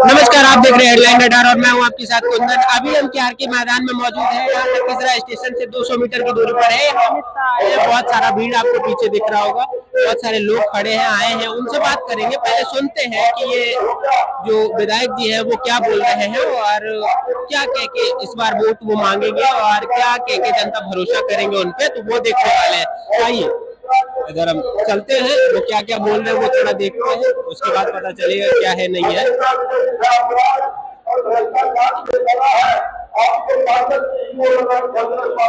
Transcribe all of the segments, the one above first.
नमस्कार, आप देख रहे हैं हेडलाइन रडार और मैं हूं आपके साथ कुंदन। अभी हम केआर के मैदान में मौजूद हैं। यहाँ लखीसराय स्टेशन से 200 मीटर की दूरी पर है। यहाँ अमित शाह आए हैं। बहुत सारा भीड़ आपको पीछे दिख रहा होगा। बहुत सारे लोग खड़े हैं, आए हैं, उनसे बात करेंगे। पहले सुनते हैं कि ये जो विधायक जी है वो क्या बोल रहे हैं और क्या कह के इस बार वोट वो मांगेंगे और क्या कह के जनता भरोसा करेंगे उन पे, तो वो देखने वाले हैं। आइए इधर हम चलते हैं, वो क्या क्या बोल रहे हैं वो थोड़ा देखते हैं, उसके बाद पता चलेगा क्या है नहीं है।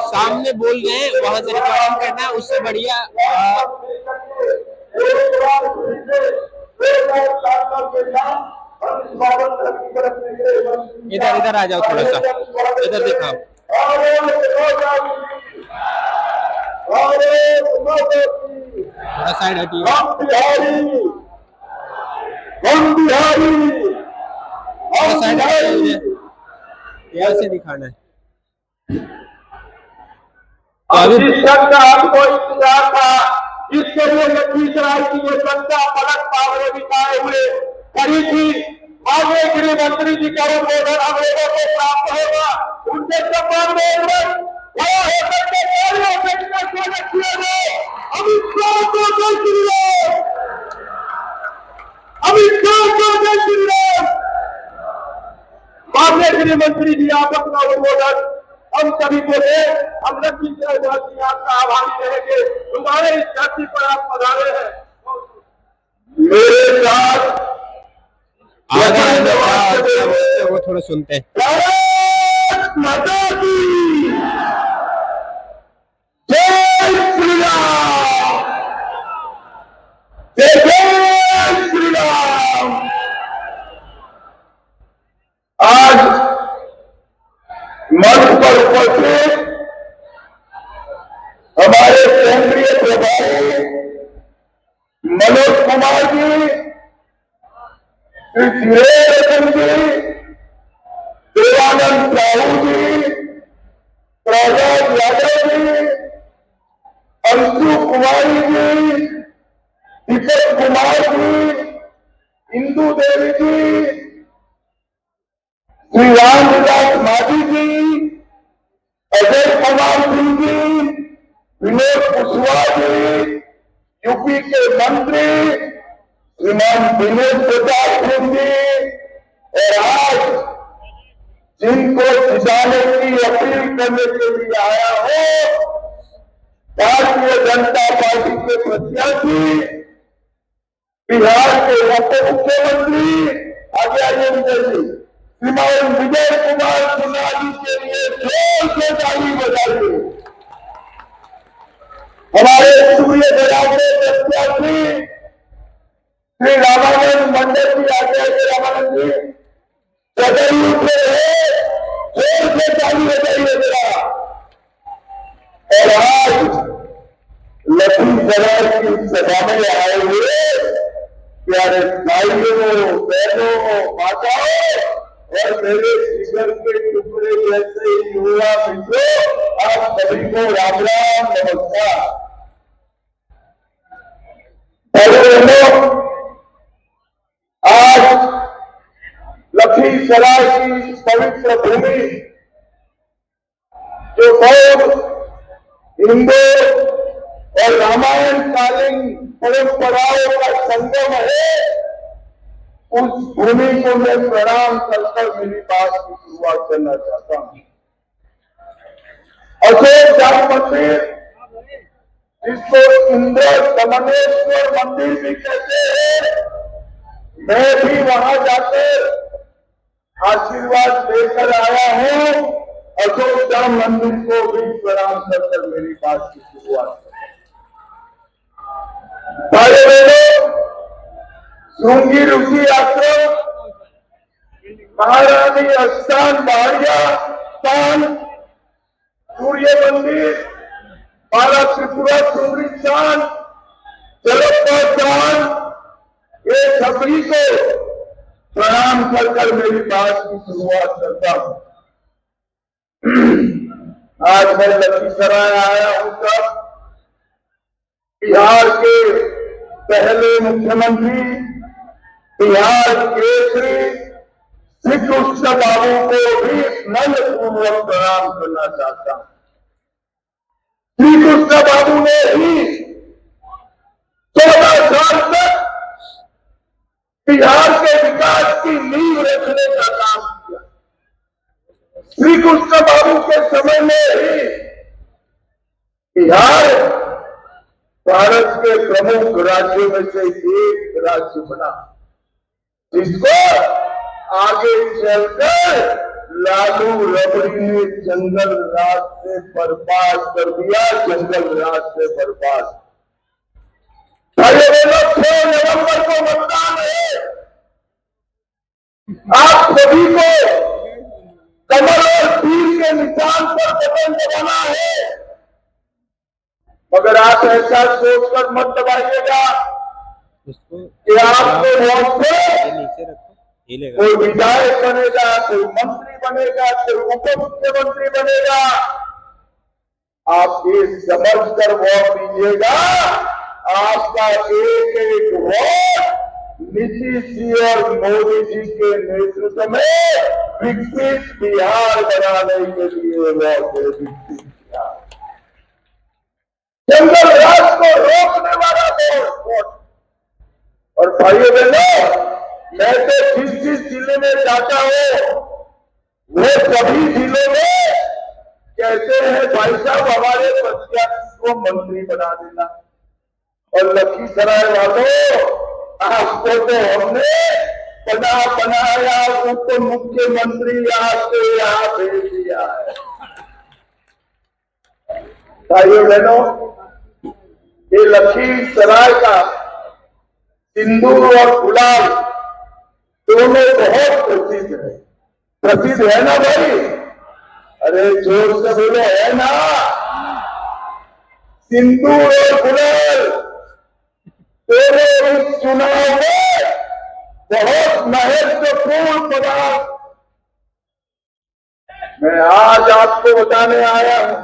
सामने बोल रहे हैं, वहां से रिकॉर्डिंग करना है, उससे बढ़िया इधर इधर आ जाओ, थोड़ा सा इधर दिखाओ। थोड़ा साइड हटिए। साइड हटिए, यहाँ से दिखाना है। जिस शब्द का हमको इंतजार था, इसके लिए लखीसराय की ये जनता पलट पावरे बिताए हुए खड़ी थी। आगे गृह मंत्री जी का उद्बोधन हम लोगों को प्राप्त होगा। उनके सम्मान में होकर के कार्यों से स्वागत किया जाए। अमित शाह को जय श्री राम, अमित शाह को जय श्री राम। माननीय गृह मंत्री जी, आप अपना उद्बोधन हम सभी को दे। हम लखीसराय वासी आपका आभारी रहेंगे। तुम्हारे इस धरती पर आप पधारे हैं। मेरे साथ वो थोड़ा सुनते हैं। भारत माता की जय श्री राम, जय जय श्री राम। आज मंच पर उपस्थित हमारे केंद्रीय प्रभारी मनोज कुमार जी, श्री धीरेन्द्र जी, देवानंद साहू जी, प्रहलाद यादव जी, अंशु कुमारी जी, दीपक कुमार जी, इंदू देवी जी, श्री रामविलास माधी जी, अजय कुमार सिंह जी, विनोद कुशवाहा जी, यूपी के मंत्री श्रीमान विनोद प्रताप सिंह जी, और आज जिनको जिताने की अपील करने के लिए आया हो, भारतीय जनता पार्टी के प्रत्याशी बिहार के उप मुख्यमंत्री आगे आइए विजय जी, श्रीमान विजय कुमार सिन्हा जी के लिए जोर से ताली बजाइए। हमारे सूर्य प्रयाग के प्रत्याशी श्री रामानंद मंडल जी आगे आइए। रामानंद जी जदयू से है, जोर से ताली बजाइए जरा। और आज लखीसराय की सभा में आए हुए प्यारे भाइयों, बहनों, माताओं और मेरे जिगर के टुकड़े जैसे युवा मित्रों, आप सभी को राम राम, नमस्कार। आज लखीसराय की पवित्र भूमि जो बहुत हिंदू और रामायण कालीन परंपराओं का संगम है, उस भूमि को मैं प्रणाम कर मेरी बात की शुरुआत करना चाहता हूं। अशोक जान मंदिर, जिसको इंद्र दमनेश्वर मंदिर भी कहते हैं, मैं भी वहां जाकर आशीर्वाद लेकर आया हूं। अशोक जान मंदिर को भी प्रणाम कर मेरी बात की शुरुआत कर। भाई बहनों, श्रृंगी ऋषि आश्रम, महारानी स्थान, बाड़िया स्थान, सूर्य मंदिर, बाला त्रिपुरा सुंदरी स्थान, जलप्पा स्थान, ये सभी को प्रणाम कर मेरी बात की शुरुआत करता हूं। आज मैं लखीसराय आया हूं तब बिहार के पहले मुख्यमंत्री, बिहार केसरी श्री कृष्ण बाबू को भी नम्र पूर्वक प्रणाम करना चाहता हूं। श्री कृष्ण बाबू ने ही 14 साल तक बिहार के विकास की नींव रखने का काम किया। श्री कृष्ण बाबू के समय में ही बिहार भारत के प्रमुख राज्यों में से एक राज्य बना, जिसको आगे चलकर लालू रबड़ी ने जंगल राज से बर्बाद कर दिया। जंगल राज से बर्बाद। 6 नवंबर को मतदान है। आप सभी को कमल और तीर के निशान पर बटन दबाना है, मगर आप ऐसा सोचकर मत दबाइएगा कि आपको वोट से कोई विधायक बनेगा, कोई मंत्री बनेगा, कोई उप मुख्यमंत्री बनेगा। आप ये समझ कर वोट दीजिएगा, आपका एक एक वोट नीतीश जी और मोदी जी के नेतृत्व में विकसित बिहार बनाने के लिए वोट है। विकसित बिहार, जंगल राज को रोकने वाला वोट। और भाइयों बहनों, मैं तो जिस जिले में जाता हूं वो सभी जिलों में कहते हैं भाई साहब हमारे प्रत्याशी को मंत्री बना देना। और लखीसराय वालों, आपको तो हमने बनाया उप मुख्यमंत्री यहाँ से यहाँ भेज दिया है। भाइयों बहनों, ये लखीसराय का सिंदूर और गुलाल दोनों बहुत प्रसिद्ध है। प्रसिद्ध है ना भाई? अरे जोर से बोलो, है ना? सिंदूर और गुलाल दोनों इस चुनाव में बहुत महत्वपूर्ण पदार्थ मैं आज आपको बताने आया हूं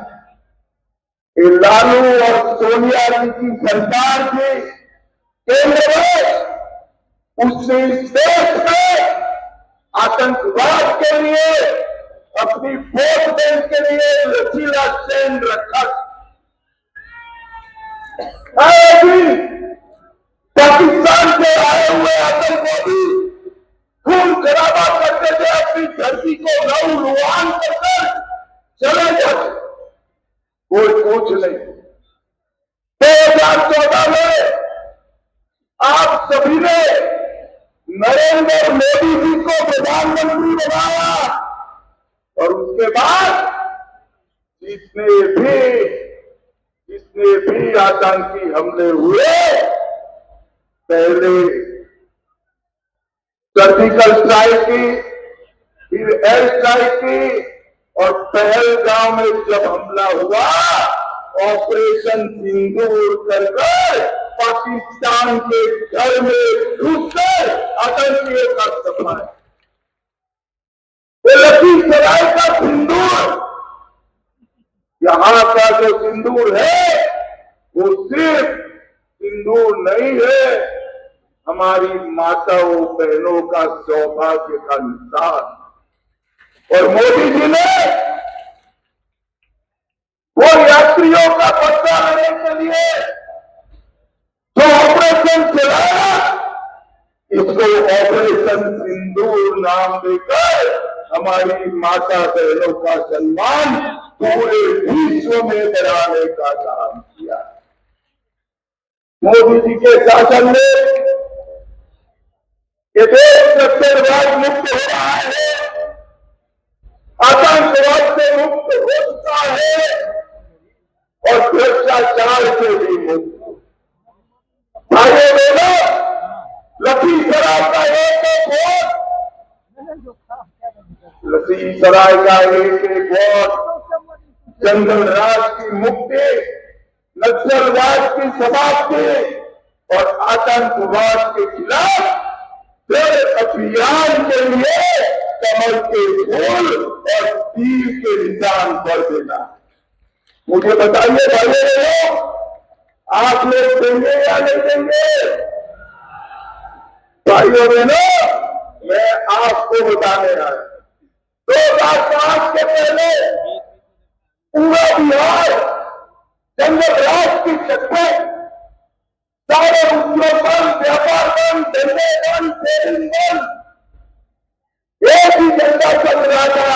कि लालू और सोनिया जी की सरकार की केंद्र में उसने इस देश में आतंकवाद के लिए अपनी वोट बैंक के लिए लचीला चैन रखा। पाकिस्तान से आए हुए आतंकवादी खून खराबा करते थे, अपनी धरती को लहू लुहान कर चले जाते, कोई पूछ नहीं। 2014 में आप सभी ने नरेंद्र मोदी जी को प्रधानमंत्री बनाया और उसके बाद जितने भी आतंकी हमले हुए, पहले सर्जिकल स्ट्राइक की, फिर एयर स्ट्राइक की, और पहलगांव में जब हमला हुआ ऑपरेशन सिंदूर कर पाकिस्तान के घर में घुसकर आतंकियों का सफाया। लखीसराय का सिंदूर, यहां का जो सिंदूर है वो सिर्फ सिंदूर नहीं है, हमारी माताओं बहनों का सौभाग्य का निशान। और मोदी जी ने वो यात्रियों का बदला लेने के लिए जो ऑपरेशन चलाया, इसको ऑपरेशन सिंदूर नाम देकर हमारी माता बहनों का सम्मान पूरे विश्व में बढ़ाने का काम किया। मोदी जी के शासन में ये देश नक्सलवाद मुक्त हो रहा है, आतंकवाद से मुक्त हो चुका है और भ्रष्टाचार से भी मुक्त। भाइयों बहनों, लखीसराय का एक वोट, लखीसराय का एक वोट जंगल राज की मुक्ति, नक्सलवाद की समाप्ति और आतंकवाद के खिलाफ फिर अभियान के लिए कमल के फूल और तीर के निशान पर देना। मुझे बताइए भाइयों बहनों, आप लोग देंगे या नहीं देंगे? भाइयों बहनों, मैं आपको बताने आया। 2005 के पहले पूरा बिहार जंगल राज की छत में सारे उद्योग बंद, व्यापार बंद, धंधे बंद, ट्रेडिंग बंद, एक ही धंधा चल रहा था,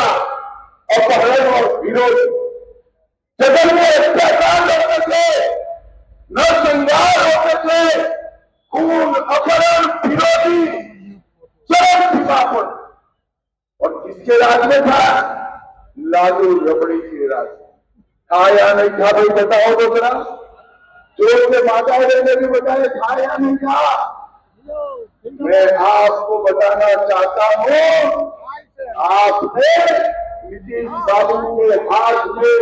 अपहरण और विरोध। जगन में अत्याचार होते थे, नरसंहार होते थे, खून, अपहरण, विरोधी चरम सीमा पर। और किसके राज में था? लालू रबड़ी के राज में था या नहीं था? भाई बताओ तो जरा, जोर से माता ने भी बताया था या नहीं था? मैं आपको बताना चाहता हूं, आपने नीतीश बाबू के हाथ में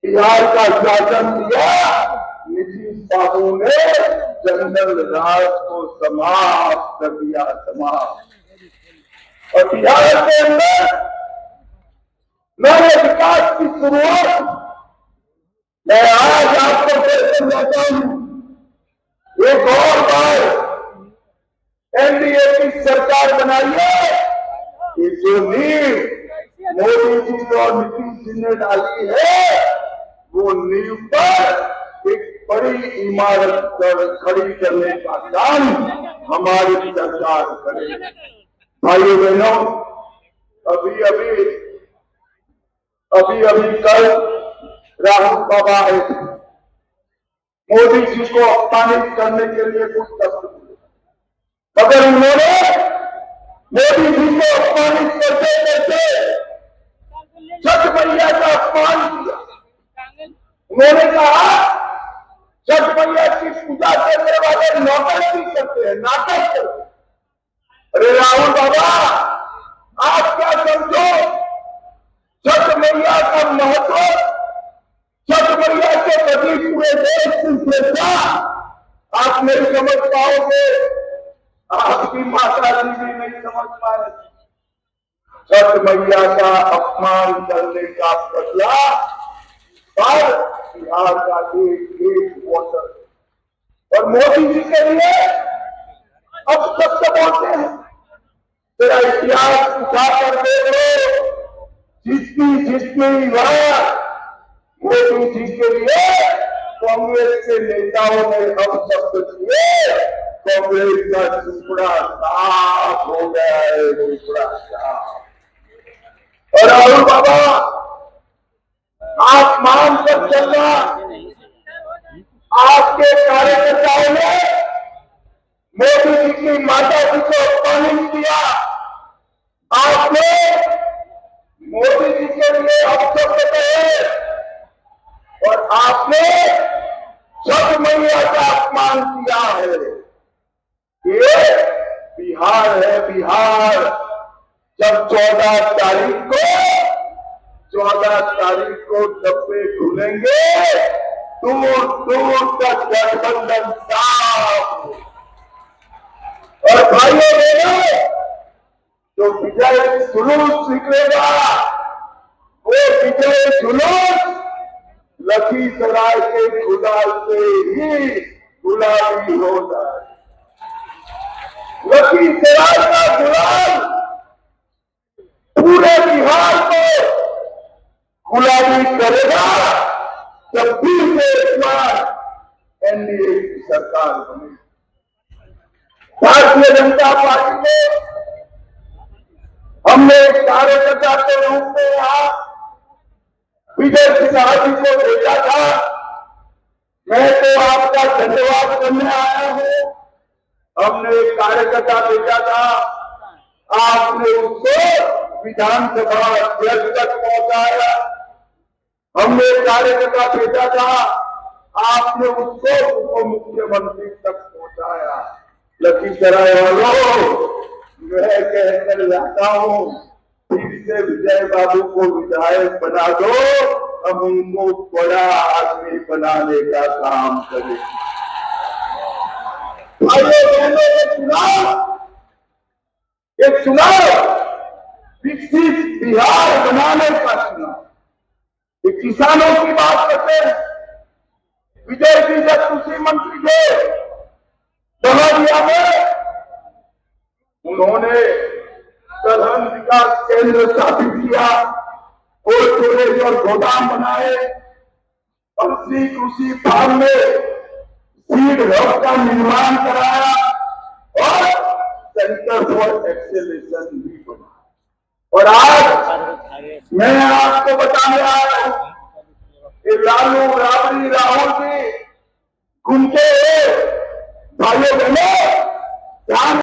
बिहार का शासन दिया। नीतीश बाबू ने जंगल राज को समाप्त कर दिया, समाप्त। और बिहार के अंदर नए विकास की शुरुआत मैं आज आपको पेश करता हूं। एक और बार एनडीए की सरकार बनाई है। ये जो नींव मोदी जी और नीतीश जी ने डाली है, वो नींव पर एक बड़ी इमारत खड़ी करने का काम हमारी सरकार करेगी। भाइयों बहनों, अभी कल राहुल बाबा आए थे। मोदी जी को अपमानित करने के लिए कुछ शब्द बोले, मगर उन्होंने मोदी जी को अपमानित करते करते छठ मैया का अपमान किया। उन्होंने कहा छठ मैया की पूजा करने वाले नौटंकी करते हैं, नाटक करते हैं। अरे राहुल बाबा, आप क्या समझो छठ मैया का महत्व, छठ मैया के प्रति पूरे देश की श्रद्धा आप नहीं समझ पाओगे, आपकी माता जी भी नहीं समझ पाए। छठ मैया का अपमान करने का बदला पर बिहार का एक वोटर और मोदी जी के लिए अब सत्य बोलते हैं। तेरा इतिहास उठा कर देख लो, जिसकी बात मोदी जी के लिए कांग्रेस के नेताओं ने अब शब्द किए, कांग्रेस का टुकड़ा साफ हो गया है, टुकड़ा साफ। और राहुल बाबा, आप मान कर चलना, आपके कार्यकर्ताओं ने मोदी जी की माता जी को अपमानित किया। आपने मोदी जी के लिए अपशब्द कहे और आपने छठ मैया का अपमान किया है। ये बिहार है, बिहार। जब 14 तारीख को डब्बे खुलेंगे, दूर दूर तक गठबंधन साफ। और भाइयों बहनों, जो विजय जुलूस निकलेगा, वो विजय जुलूस लखीसराय के गुलाल से ही गुलाबी हो जाए। लखीसराय का गुलाल पूरे बिहार को गुलाबी करेगा जब फिर से एक बार एनडीए की सरकार बनेगी। भारतीय जनता पार्टी ने हमने एक कार्यकर्ता के रूप में यहाँ विजय सिन्हा जी को भेजा था। मैं तो आपका धन्यवाद करने आया हूँ। हमने एक कार्यकर्ता भेजा था, आपने उसको विधानसभा अध्यक्ष तक पहुंचाया। हमने एक कार्यकर्ता भेजा था, आपने उसको उप मुख्यमंत्री तक पहुंचाया। लखीसराय वालों, मैं कहकर जाता हूँ, फिर से विजय बाबू को विधायक बना दो, हम उनको बड़ा आदमी बनाने का काम करेंगे। एक चुनाव विकसित बिहार बनाने का चुनाव। एक किसानों की बात करते हैं। विजय जी जब कृषि मंत्री थे बहरिया में, उन्होंने सघन विकास केंद्र स्थापित किया और कॉलेज और गोदाम बनाए, कृषि फार्म में सीड हब का निर्माण कराया और सेंटर फॉर एक्सेलेशन भी बना। और आज मैं आपको बताने आया हूं कि लालू राबड़ी राहुल जी घूमते भाइयों बहनों ध्यान